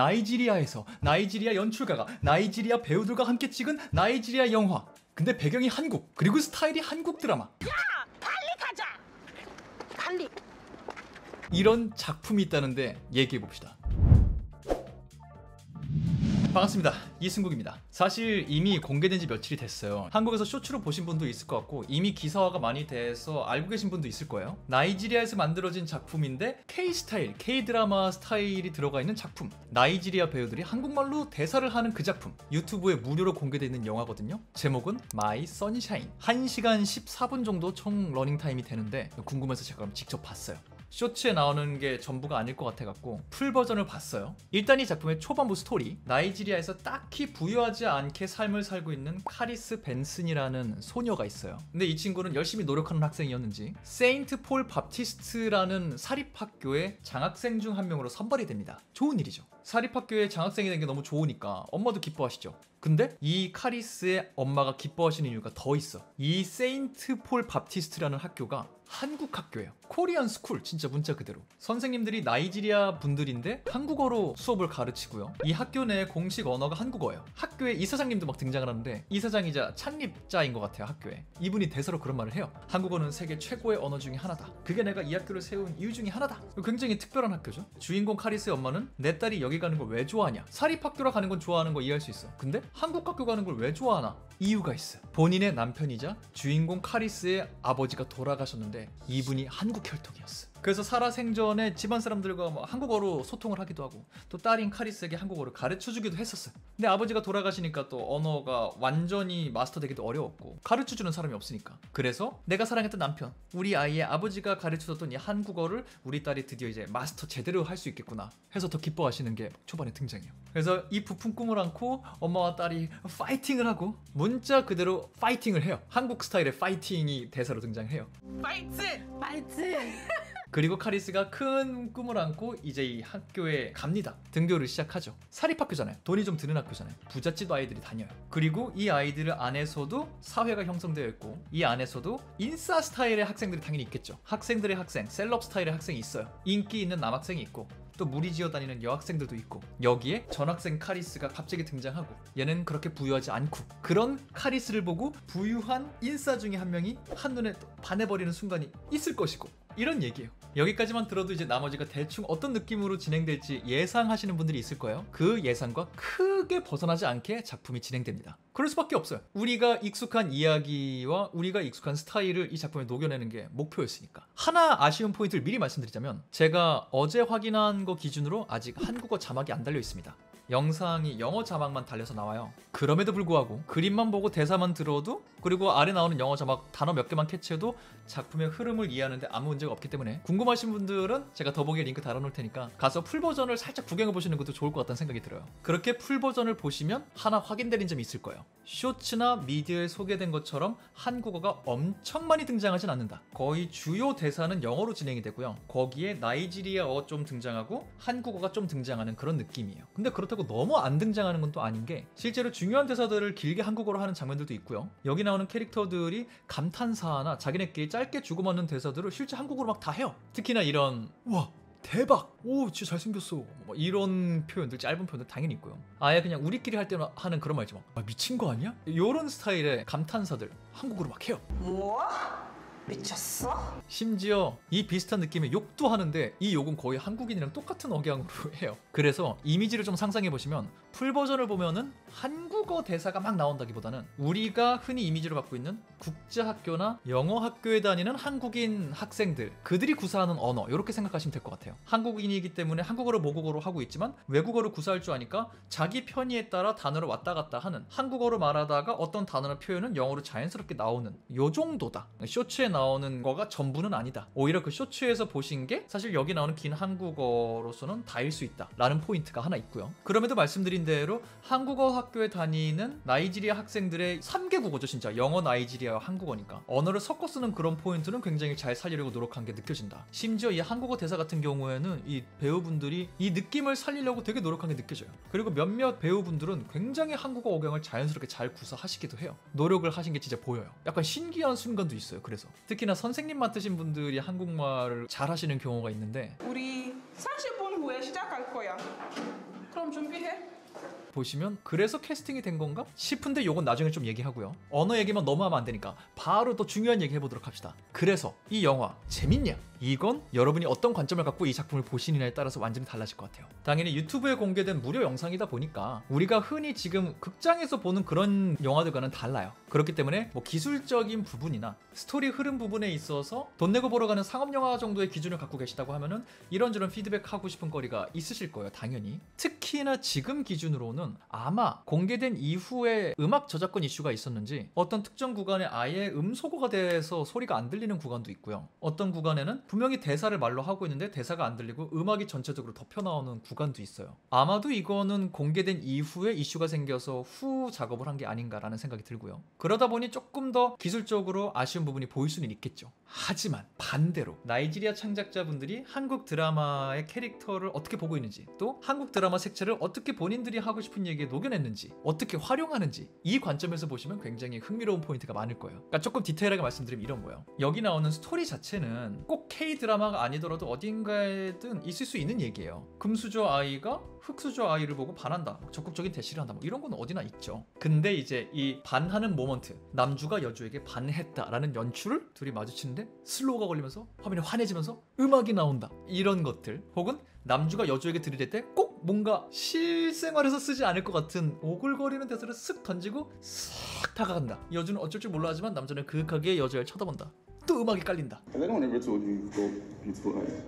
나이지리아에서 나이지리아 연출가가 나이지리아 배우들과 함께 찍은 나이지리아 영화. 근데 배경이 한국, 그리고 스타일이 한국 드라마. 야! 빨리 가자! 빨리! 이런 작품이 있다는데 얘기해봅시다. 반갑습니다. 이승국입니다. 사실 이미 공개된 지 며칠이 됐어요. 한국에서 쇼츠로 보신 분도 있을 것 같고 이미 기사화가 많이 돼서 알고 계신 분도 있을 거예요. 나이지리아에서 만들어진 작품인데 K-스타일, K-드라마 스타일이 들어가 있는 작품. 나이지리아 배우들이 한국말로 대사를 하는 그 작품. 유튜브에 무료로 공개되어 있는 영화거든요. 제목은 마이 선샤인. 1시간 14분 정도 총 러닝타임이 되는데 궁금해서 제가 그럼 직접 봤어요. 쇼츠에 나오는 게 전부가 아닐 것 같아갖고 풀 버전을 봤어요. 일단 이 작품의 초반부 스토리. 나이지리아에서 딱히 부유하지 않게 삶을 살고 있는 카리스 벤슨이라는 소녀가 있어요. 근데 이 친구는 열심히 노력하는 학생이었는지 세인트 폴 밥티스트라는 사립학교의 장학생 중 한 명으로 선발이 됩니다. 좋은 일이죠. 사립학교에 장학생이 된 게 너무 좋으니까 엄마도 기뻐하시죠. 근데 이 카리스의 엄마가 기뻐하시는 이유가 더 있어. 이 세인트 폴 밥티스트라는 학교가 한국 학교예요. 코리안 스쿨, 진짜 문자 그대로. 선생님들이 나이지리아 분들인데 한국어로 수업을 가르치고요. 이 학교 내 공식 언어가 한국어예요. 학교에 이사장님도 막 등장을 하는데 이사장이자 창립자인 것 같아요, 학교에. 이분이 대사로 그런 말을 해요. 한국어는 세계 최고의 언어 중에 하나다. 그게 내가 이 학교를 세운 이유 중에 하나다. 굉장히 특별한 학교죠. 주인공 카리스의 엄마는 내 딸이 여기 가는 걸 왜 좋아하냐. 사립학교라 가는 건 좋아하는 거 이해할 수 있어. 근데 한국 학교 가는 걸 왜 좋아하나? 이유가 있어요. 본인의 남편이자 주인공 카리스의 아버지가 돌아가셨는데 이분이 한국 혈통이었어. 그래서 살아생전에 집안 사람들과 한국어로 소통을 하기도 하고 또 딸인 카리스에게 한국어를 가르쳐주기도 했었어요. 근데 아버지가 돌아가시니까 또 언어가 완전히 마스터되기도 어려웠고 가르쳐주는 사람이 없으니까. 그래서 내가 사랑했던 남편, 우리 아이의 아버지가 가르쳐줬던 이 한국어를 우리 딸이 드디어 이제 마스터 제대로 할 수 있겠구나 해서 더 기뻐하시는 게 초반에 등장해요. 그래서 이 부푼 꿈을 안고 엄마와 딸이 파이팅을 하고 문자 그대로 파이팅을 해요. 한국 스타일의 파이팅이 대사로 등장해요. 파이트! 파이트! 그리고 카리스가 큰 꿈을 안고 이제 이 학교에 갑니다. 등교를 시작하죠. 사립학교잖아요. 돈이 좀 드는 학교잖아요. 부잣집 아이들이 다녀요. 그리고 이 아이들 안에서도 사회가 형성되어 있고 이 안에서도 인싸 스타일의 학생들이 당연히 있겠죠. 학생들의 학생, 셀럽 스타일의 학생이 있어요. 인기 있는 남학생이 있고 또 무리지어 다니는 여학생들도 있고 여기에 전학생 카리스가 갑자기 등장하고 얘는 그렇게 부유하지 않고 그런 카리스를 보고 부유한 인싸 중에 한 명이 한눈에 반해버리는 순간이 있을 것이고 이런 얘기예요. 여기까지만 들어도 이제 나머지가 대충 어떤 느낌으로 진행될지 예상하시는 분들이 있을 거예요. 그 예상과 크게 벗어나지 않게 작품이 진행됩니다. 그럴 수밖에 없어요. 우리가 익숙한 이야기와 우리가 익숙한 스타일을 이 작품에 녹여내는 게 목표였으니까. 하나 아쉬운 포인트를 미리 말씀드리자면 제가 어제 확인한 거 기준으로 아직 한국어 자막이 안 달려 있습니다. 영상이 영어 자막만 달려서 나와요. 그럼에도 불구하고 그림만 보고 대사만 들어도 그리고 아래 나오는 영어 자막 단어 몇 개만 캐치해도 작품의 흐름을 이해하는데 아무 문제가 없기 때문에 궁금하신 분들은 제가 더보기에 링크 달아놓을 테니까 가서 풀 버전을 살짝 구경해보시는 것도 좋을 것 같다는 생각이 들어요. 그렇게 풀 버전을 보시면 하나 확인되는 점이 있을 거예요. 쇼츠나 미디어에 소개된 것처럼 한국어가 엄청 많이 등장하진 않는다. 거의 주요 대사는 영어로 진행이 되고요. 거기에 나이지리아어 좀 등장하고 한국어가 좀 등장하는 그런 느낌이에요. 근데 그렇다고 너무 안 등장하는 건 또 아닌 게 실제로 중요한 대사들을 길게 한국어로 하는 장면들도 있고요. 여기 나오는 캐릭터들이 감탄사나 자기네끼리 짧게 주고받는 대사들을 실제 한국어로 막 다 해요. 특히나 이런 와 대박! 오 진짜 잘생겼어. 뭐 이런 표현들, 짧은 표현들 당연히 있고요. 아예 그냥 우리끼리 할 때 하는 그런 말 있지 막 미친 거 아니야? 이런 스타일의 감탄사들 한국어로 막 해요. 뭐? 미쳤어? 심지어 이 비슷한 느낌의 욕도 하는데 이 욕은 거의 한국인이랑 똑같은 억양으로 해요. 그래서 이미지를 좀 상상해보시면 풀 버전을 보면은 한국어 대사가 막 나온다기보다는 우리가 흔히 이미지로 갖고 있는 국제학교나 영어학교에 다니는 한국인 학생들 그들이 구사하는 언어 이렇게 생각하시면 될 것 같아요. 한국인이기 때문에 한국어를 모국어로 하고 있지만 외국어를 구사할 줄 아니까 자기 편의에 따라 단어를 왔다 갔다 하는 한국어로 말하다가 어떤 단어나 표현은 영어로 자연스럽게 나오는 요 정도다. 쇼츠에 나오는 거가 전부는 아니다. 오히려 그 쇼츠에서 보신 게 사실 여기 나오는 긴 한국어로서는 다일 수 있다 라는 포인트가 하나 있고요. 그럼에도 말씀드린 대로 한국어 학교에 다니는 나이지리아 학생들의 3개 국어죠. 진짜 영어, 나이지리아와 한국어니까 언어를 섞어 쓰는 그런 포인트는 굉장히 잘 살리려고 노력한 게 느껴진다. 심지어 이 한국어 대사 같은 경우에는 이 배우분들이 이 느낌을 살리려고 되게 노력한 게 느껴져요. 그리고 몇몇 배우분들은 굉장히 한국어 억양을 자연스럽게 잘 구사하시기도 해요. 노력을 하신 게 진짜 보여요. 약간 신기한 순간도 있어요. 그래서 특히나 선생님 맡으신 분들이 한국말을 잘 하시는 경우가 있는데 우리 30분 후에 시작할 거야. 그럼 그럼 준비해. 보시면 그래서 캐스팅이 된 건가 싶은데 요건 나중에 좀 얘기하고요. 언어 얘기만 너무 하면 안 되니까 바로 또 중요한 얘기 해보도록 합시다. 그래서 이 영화 재밌냐? 이건 여러분이 어떤 관점을 갖고 이 작품을 보시느냐에 따라서 완전히 달라질 것 같아요. 당연히 유튜브에 공개된 무료 영상이다 보니까 우리가 흔히 지금 극장에서 보는 그런 영화들과는 달라요. 그렇기 때문에 뭐 기술적인 부분이나 스토리 흐름 부분에 있어서 돈 내고 보러 가는 상업영화 정도의 기준을 갖고 계시다고 하면은 이런저런 피드백하고 싶은 거리가 있으실 거예요. 당연히. 특히나 지금 기준으로는 아마 공개된 이후에 음악 저작권 이슈가 있었는지 어떤 특정 구간에 아예 음소거가 돼서 소리가 안 들리는 구간도 있고요. 어떤 구간에는 분명히 대사를 말로 하고 있는데 대사가 안 들리고 음악이 전체적으로 덮여 나오는 구간도 있어요. 아마도 이거는 공개된 이후에 이슈가 생겨서 후 작업을 한 게 아닌가라는 생각이 들고요. 그러다 보니 조금 더 기술적으로 아쉬운 부분이 보일 수는 있겠죠. 하지만 반대로 나이지리아 창작자분들이 한국 드라마의 캐릭터를 어떻게 보고 있는지, 또 한국 드라마 색채를 어떻게 본인들이 하고 싶은 얘기에 녹여냈는지, 어떻게 활용하는지, 이 관점에서 보시면 굉장히 흥미로운 포인트가 많을 거예요. 그러니까 조금 디테일하게 말씀드리면 이런 거예요. 여기 나오는 스토리 자체는 꼭 K-드라마가 아니더라도 어딘가에든 있을 수 있는 얘기예요. 금수저 아이가 흑수저 아이를 보고 반한다, 적극적인 대시를 한다, 뭐 이런 건 어디나 있죠. 근데 이제 이 반하는 모먼트, 남주가 여주에게 반했다라는 연출을 둘이 마주치는데 슬로우가 걸리면서 화면이 환해지면서 음악이 나온다, 이런 것들, 혹은 남주가 여주에게 들이댈 때 꼭 뭔가 실생활에서 쓰지 않을 것 같은 오글거리는 대사를 쓱 던지고 싹 다가간다. 여주는 어쩔 줄 몰라 하지만 남자는 그윽하게 여주를 쳐다본다. 또 음악이 깔린다. Has anyone ever told you you've got beautiful eyes?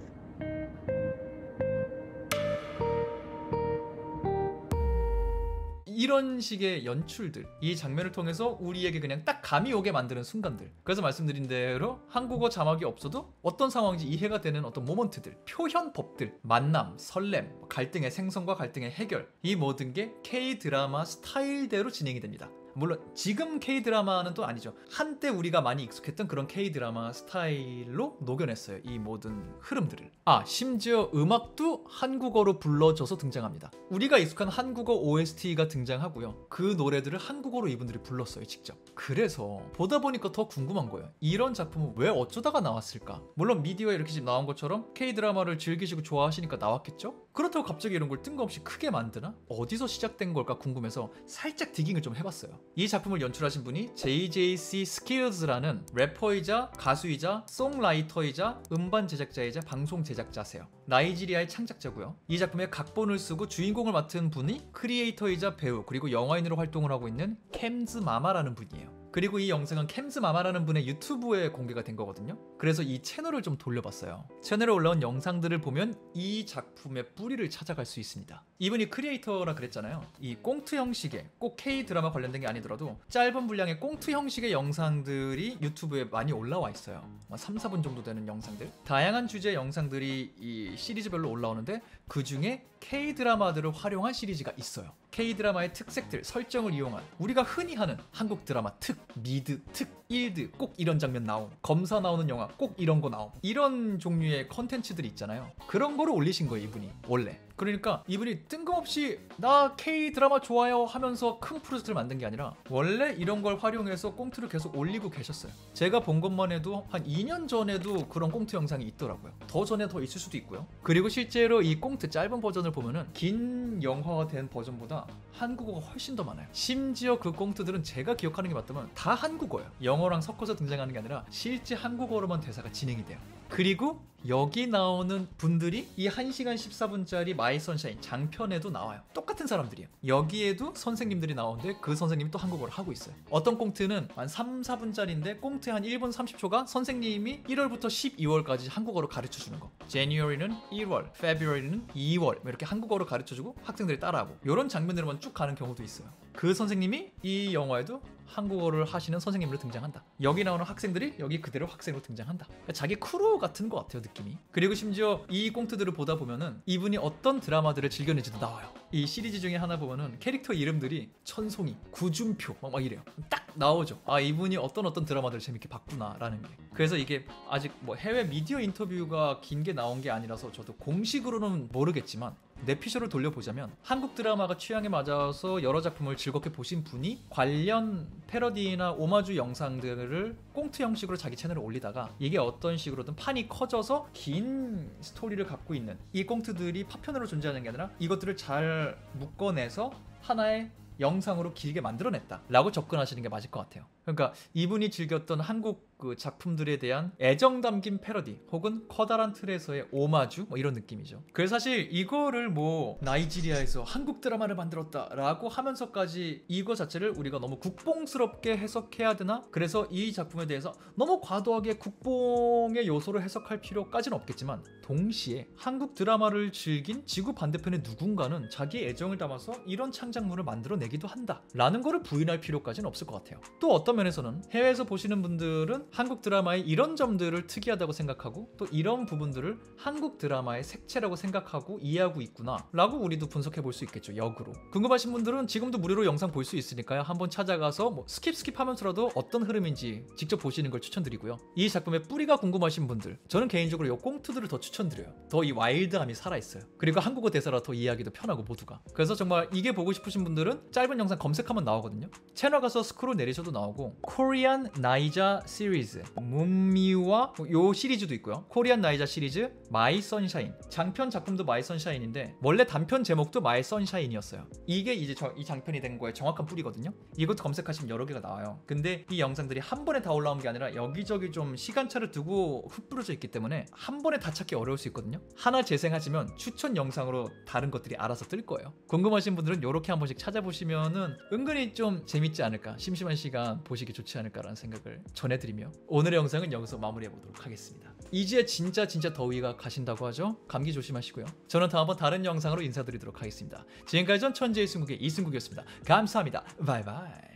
이런 식의 연출들, 이 장면을 통해서 우리에게 그냥 딱 감이 오게 만드는 순간들. 그래서 말씀드린 대로 한국어 자막이 없어도 어떤 상황인지 이해가 되는 어떤 모먼트들, 표현법들, 만남, 설렘, 갈등의 생성과 갈등의 해결, 이 모든 게 K-드라마 스타일대로 진행이 됩니다. 물론 지금 K-드라마는 또 아니죠. 한때 우리가 많이 익숙했던 그런 K-드라마 스타일로 녹여냈어요, 이 모든 흐름들을. 심지어 음악도 한국어로 불러져서 등장합니다. 우리가 익숙한 한국어 OST가 등장하고요. 그 노래들을 한국어로 이분들이 불렀어요, 직접. 그래서 보다 보니까 더 궁금한 거예요. 이런 작품은 왜 어쩌다가 나왔을까? 물론 미디어에 이렇게 지금 나온 것처럼 K-드라마를 즐기시고 좋아하시니까 나왔겠죠? 그렇다고 갑자기 이런 걸 뜬금없이 크게 만드나? 어디서 시작된 걸까 궁금해서 살짝 디깅을 좀 해봤어요. 이 작품을 연출하신 분이 JJC Skills라는 래퍼이자 가수이자 송라이터이자 음반 제작자이자 방송 제작자세요. 나이지리아의 창작자고요. 이 작품의 각본을 쓰고 주인공을 맡은 분이 크리에이터이자 배우, 그리고 영화인으로 활동을 하고 있는 캠즈 마마라는 분이에요. 그리고 이 영상은 캠즈 마마라는 분의 유튜브에 공개가 된 거거든요. 그래서 이 채널을 좀 돌려봤어요. 채널에 올라온 영상들을 보면 이 작품의 뿌리를 찾아갈 수 있습니다. 이분이 크리에이터라 그랬잖아요. 이 꽁트 형식의, 꼭 K-드라마 관련된 게 아니더라도 짧은 분량의 꽁트 형식의 영상들이 유튜브에 많이 올라와 있어요. 3, 4분 정도 되는 영상들. 다양한 주제의 영상들이 이 시리즈별로 올라오는데 그 중에 K-드라마들을 활용한 시리즈가 있어요. K-드라마의 특색들, 설정을 이용한 우리가 흔히 하는 한국 드라마 특, 미드, 특, 일드, 꼭 이런 장면 나옴, 검사 나오는 영화 꼭 이런 거 나옴, 이런 종류의 컨텐츠들이 있잖아요. 그런 거를 올리신 거예요, 이분이 원래. 그러니까 이분이 뜬금없이 나 K-드라마 좋아요 하면서 큰 프로젝트를 만든 게 아니라 원래 이런 걸 활용해서 꽁트를 계속 올리고 계셨어요. 제가 본 것만 해도 한 2년 전에도 그런 꽁트 영상이 있더라고요. 더 전에 더 있을 수도 있고요. 그리고 실제로 이 꽁트 짧은 버전을 보면은 긴 영화가 된 버전보다 한국어가 훨씬 더 많아요. 심지어 그 꽁트들은 제가 기억하는 게 맞다면 다 한국어예요. 영어랑 섞어서 등장하는 게 아니라 실제 한국어로만 대사가 진행이 돼요. 그리고 여기 나오는 분들이 이 1시간 14분짜리 마이 선샤인 장편에도 나와요. 똑같은 사람들이에요. 여기에도 선생님들이 나오는데 그 선생님이 또 한국어를 하고 있어요. 어떤 꽁트는 한 3, 4분짜리인데 꽁트의 한 1분 30초가 선생님이 1월부터 12월까지 한국어로 가르쳐주는 거. January는 1월, February는 2월 이렇게 한국어로 가르쳐주고 학생들이 따라하고, 이런 장면으로만 쭉 가는 경우도 있어요. 그 선생님이 이 영화에도 한국어를 하시는 선생님으로 등장한다. 여기 나오는 학생들이 여기 그대로 학생으로 등장한다. 자기 크루 같은 것 같아요, 느낌이. 그리고 심지어 이 꽁트들을 보다 보면은 이분이 어떤 드라마들을 즐겼는지도 나와요. 이 시리즈 중에 하나 보면은 캐릭터 이름들이 천송이, 구준표 막 이래요. 딱 나오죠. 이분이 어떤 드라마들을 재밌게 봤구나 라는 게. 그래서 이게 아직 뭐 해외 미디어 인터뷰가 긴 게 나온 게 아니라서 저도 공식으로는 모르겠지만 뇌피셜을 돌려보자면 한국 드라마가 취향에 맞아서 여러 작품을 즐겁게 보신 분이 관련 패러디나 오마주 영상들을 꽁트 형식으로 자기 채널에 올리다가 이게 어떤 식으로든 판이 커져서 긴 스토리를 갖고 있는 이 꽁트들이 파편으로 존재하는 게 아니라 이것들을 잘 묶어내서 하나의 영상으로 길게 만들어냈다 라고 접근하시는 게 맞을 것 같아요. 그러니까 이분이 즐겼던 한국 그 작품들에 대한 애정 담긴 패러디 혹은 커다란 틀에서의 오마주 뭐 이런 느낌이죠. 그래서 사실 이거를 뭐 나이지리아에서 한국 드라마를 만들었다 라고 하면서까지 이거 자체를 우리가 너무 국뽕스럽게 해석해야 되나? 그래서 이 작품에 대해서 너무 과도하게 국뽕의 요소를 해석할 필요까지는 없겠지만 동시에 한국 드라마를 즐긴 지구 반대편의 누군가는 자기의 애정을 담아서 이런 창작물을 만들어내기도 한다 라는 거를 부인할 필요까지는 없을 것 같아요. 또 어떤 면에서는 해외에서 보시는 분들은 한국 드라마의 이런 점들을 특이하다고 생각하고 또 이런 부분들을 한국 드라마의 색채라고 생각하고 이해하고 있구나 라고 우리도 분석해 볼 수 있겠죠. 역으로 궁금하신 분들은 지금도 무료로 영상 볼 수 있으니까요. 한번 찾아가서 뭐 스킵 하면서라도 어떤 흐름인지 직접 보시는 걸 추천드리고요. 이 작품의 뿌리가 궁금하신 분들, 저는 개인적으로 이 꽁트들을 더 추천드려요. 더 이 와일드함이 살아있어요. 그리고 한국어 대사라 더 이해하기도 편하고 모두가. 그래서 정말 이게 보고 싶으신 분들은 짧은 영상 검색하면 나오거든요. 채널 가서 스크롤 내리셔도 나오고 코리안 나이자 시리즈 문미와 요 시리즈도 있고요. 코리안 나이자 시리즈 마이 선샤인, 장편 작품도 마이 선샤인인데 원래 단편 제목도 마이 선샤인이었어요. 이게 이제 이 장편이 된 거의 정확한 뿌리거든요. 이것도 검색하시면 여러 개가 나와요. 근데 이 영상들이 한 번에 다 올라온 게 아니라 여기저기 좀 시간차를 두고 흩뿌려져 있기 때문에 한 번에 다 찾기 어려울 수 있거든요. 하나 재생하시면 추천 영상으로 다른 것들이 알아서 뜰 거예요. 궁금하신 분들은 이렇게 한 번씩 찾아보시면은 은근히 좀 재밌지 않을까, 심심한 시간 보시기 좋지 않을까라는 생각을 전해드리며 오늘의 영상은 여기서 마무리해보도록 하겠습니다. 이제 진짜 더위가 가신다고 하죠. 감기 조심하시고요. 저는 다음번 다른 영상으로 인사드리도록 하겠습니다. 지금까지 전 천재의 승국의 이승국이었습니다. 감사합니다. 바이바이.